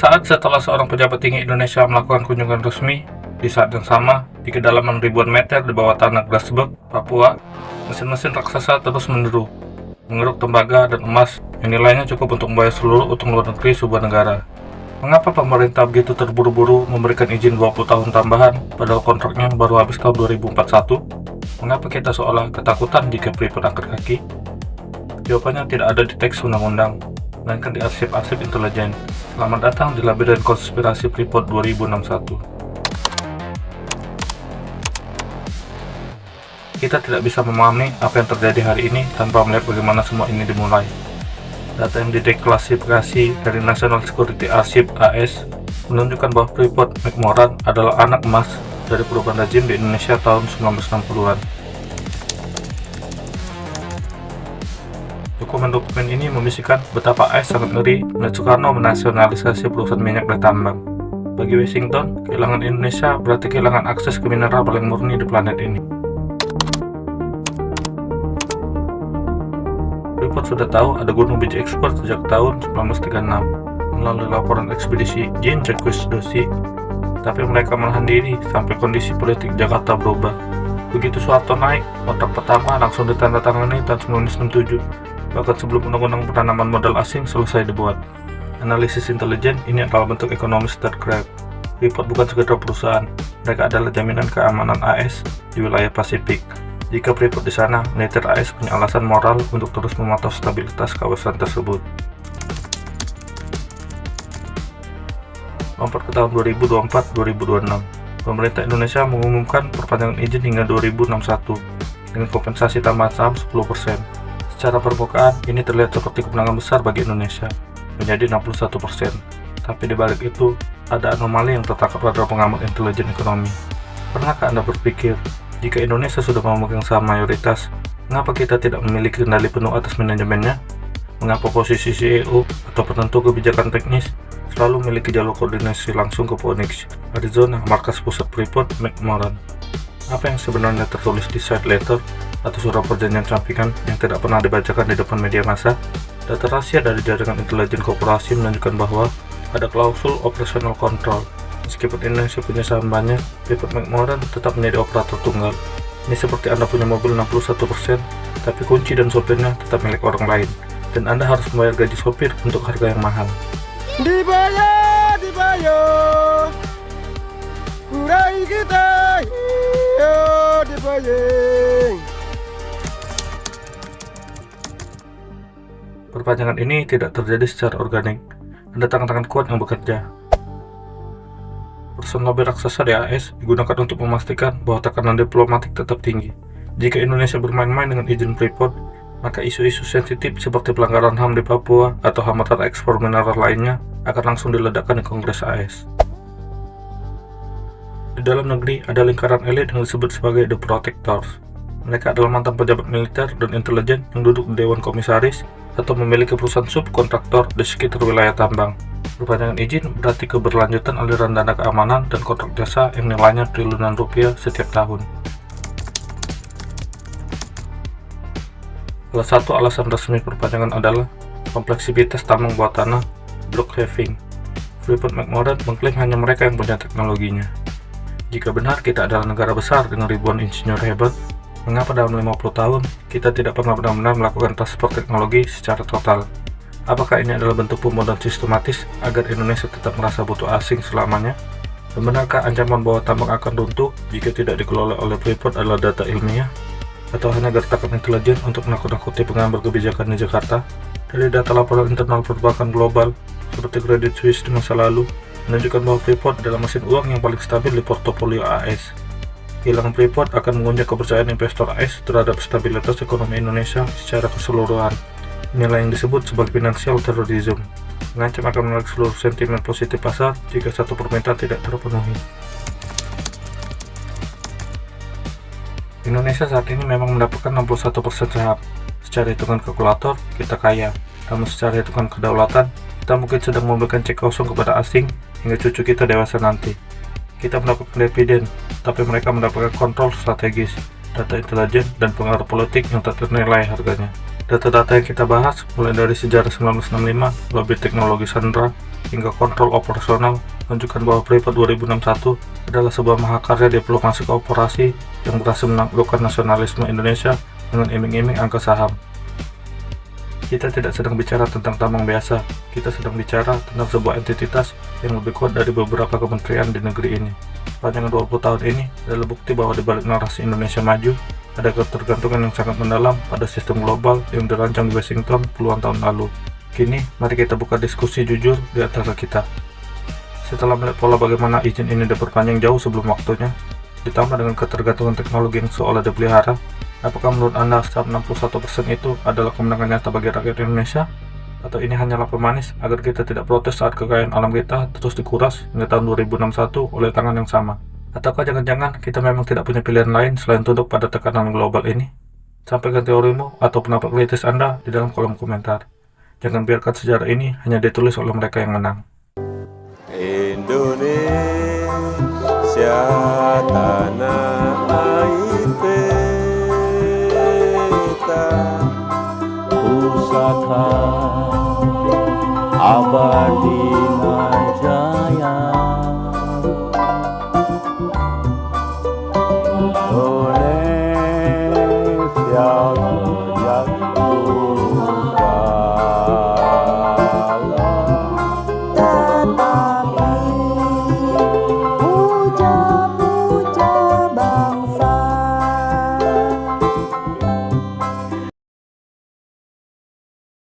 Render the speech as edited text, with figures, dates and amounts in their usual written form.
Sesaat setelah seorang pejabat tinggi Indonesia melakukan kunjungan resmi, di saat yang sama, di kedalaman ribuan meter di bawah tanah Grasberg, Papua, mesin-mesin raksasa terus mengeruk tembaga dan emas yang nilainya cukup untuk membayar seluruh utang luar negeri sebuah negara. Mengapa pemerintah begitu terburu-buru memberikan izin 20 tahun tambahan, padahal kontraknya baru habis tahun 2041? Mengapa kita seolah ketakutan jika Freeport angkat kaki? Jawabannya tidak ada di teks undang-undang, melainkan di arsip-arsip intelijen. Selamat datang di labirin konspirasi Freeport 2061. Kita tidak bisa memahami apa yang terjadi hari ini tanpa melihat bagaimana semua ini dimulai. Data yang dideklasifikasi dari National Security Archive (AS) menunjukkan bahwa Freeport McMoran adalah anak emas dari perubahan rezim di Indonesia tahun 1960-an. Dokumen-dokumen ini membisikkan betapa AS sangat ngeri melihat Soekarno menasionalisasi perusahaan minyak dan tambang. Bagi Washington, kehilangan Indonesia berarti kehilangan akses ke mineral paling murni di planet ini. Freeport sudah tahu ada gunung biji ekspor sejak tahun 1936 melalui laporan ekspedisi Jean Jacques Dossi, tapi mereka menahan diri sampai kondisi politik Jakarta berubah. Begitu Soeharto naik, kontrak pertama langsung ditandatangani tahun 1967, bahkan sebelum undang-undang penanaman modal asing selesai dibuat. Analisis intelijen ini adalah bentuk ekonomi statecraft. Freeport bukan sekedar perusahaan, mereka adalah jaminan keamanan AS di wilayah Pasifik. Jika Freeport di sana, militer AS punya alasan moral untuk terus memantau stabilitas kawasan tersebut. Lompat ke tahun 2024-2026, pemerintah Indonesia mengumumkan perpanjangan izin hingga 2061 dengan kompensasi tambahan saham 10%. Secara permukaan, ini terlihat seperti kemenangan besar bagi Indonesia, menjadi 61%. Tapi di balik itu, ada anomali yang tertangkap pada pengamat intelijen ekonomi. Pernahkah Anda berpikir, jika Indonesia sudah memegang saham mayoritas, mengapa kita tidak memiliki kendali penuh atas manajemennya? Mengapa posisi CEO atau penentu kebijakan teknis selalu memiliki jalur koordinasi langsung ke Phoenix, Arizona, markas pusat Freeport McMoran? Apa yang sebenarnya tertulis di side letter atau surat perjanjian sampingan yang tidak pernah dibacakan di depan media massa? Data rahasia dari jaringan intelijen korporasi menunjukkan bahwa ada klausul operational control. Meskipun Indonesia punya saham banyak, Freeport McMoran tetap menjadi operator tunggal. Ini seperti Anda punya mobil 61%, tapi kunci dan sopirnya tetap milik orang lain, dan Anda harus membayar gaji sopir untuk harga yang mahal. Dibayar, kurai kita, dibayar. Perpanjangan ini tidak terjadi secara organik, ada tangan-tangan kuat yang bekerja. Perusahaan lobby raksasa di AS digunakan untuk memastikan bahwa tekanan diplomatik tetap tinggi. Jika Indonesia bermain-main dengan izin Freeport, maka isu-isu sensitif seperti pelanggaran HAM di Papua atau hambatan ekspor mineral lainnya akan langsung diledakkan di Kongres AS. Di dalam negeri ada lingkaran elit yang disebut sebagai The Protectors. Mereka adalah mantan pejabat militer dan intelijen yang duduk di Dewan Komisaris atau memiliki perusahaan subkontraktor di sekitar wilayah tambang. Perpanjangan izin berarti keberlanjutan aliran dana keamanan dan kontrak jasa yang nilainya triliunan rupiah setiap tahun. Salah satu alasan resmi perpanjangan adalah kompleksitas tambang bawah tanah, block caving. Freeport McMoran mengklaim hanya mereka yang punya teknologinya. Jika benar kita adalah negara besar dengan ribuan insinyur hebat, mengapa dalam 50 tahun kita tidak pernah benar-benar melakukan transfer teknologi secara total? Apakah ini adalah bentuk pembodohan sistematis agar Indonesia tetap merasa butuh asing selamanya? Dan benarkah ancaman bahwa tambang akan runtuh jika tidak dikelola oleh Freeport adalah data ilmiah? Atau hanya gertakan intelijen untuk menakut-nakuti pengambil kebijakan di Jakarta? Dari data laporan internal perbankan global, seperti Credit Suisse di masa lalu, menunjukkan bahwa Freeport adalah mesin uang yang paling stabil di portofolio AS. Kehilangan Freeport akan mengunyah kepercayaan investor AS terhadap stabilitas ekonomi Indonesia secara keseluruhan. Inilah yang disebut sebagai financial terrorism, mengancam akan menarik seluruh sentimen positif pasar jika satu permintaan tidak terpenuhi. Indonesia saat ini memang mendapatkan 61% saham. Secara hitungan kalkulator, kita kaya, namun secara hitungan kedaulatan, kita mungkin sedang memberikan cek kosong kepada asing hingga cucu kita dewasa nanti. Kita mendapatkan dividen, tapi mereka mendapatkan kontrol strategis, data intelijen, dan pengaruh politik yang tak ternilai harganya. Data-data yang kita bahas mulai dari sejarah 1965, lobby teknologi Sandra, hingga kontrol operasional menunjukkan bahwa Freeport 2061 adalah sebuah mahakarya diplomasi kooperasi yang berhasil menaklukkan nasionalisme Indonesia dengan iming-iming angka saham. Kita tidak sedang bicara tentang tambang biasa, kita sedang bicara tentang sebuah entitas yang lebih kuat dari beberapa kementerian di negeri ini. Sepanjang 20 tahun ini adalah bukti bahwa di balik narasi Indonesia maju, ada ketergantungan yang sangat mendalam pada sistem global yang dirancang di Washington puluhan tahun lalu. Kini, mari kita buka diskusi jujur di antara kita. Setelah melihat pola bagaimana izin ini diperpanjang jauh sebelum waktunya, ditambah dengan ketergantungan teknologi yang seolah dipelihara, apakah menurut Anda saham 61% itu adalah kemenangan nyata bagi rakyat Indonesia? Atau ini hanyalah pemanis agar kita tidak protes saat kekayaan alam kita terus dikuras hingga tahun 2061 oleh tangan yang sama? Ataukah jangan-jangan kita memang tidak punya pilihan lain selain tunduk pada tekanan global ini? Sampaikan teorimu atau pendapat kritis Anda di dalam kolom komentar. Jangan biarkan sejarah ini hanya ditulis oleh mereka yang menang. Indonesia tanah air beta, pusaka abadi jaya. Indonesia sejak dulu kala, tetapi ucapan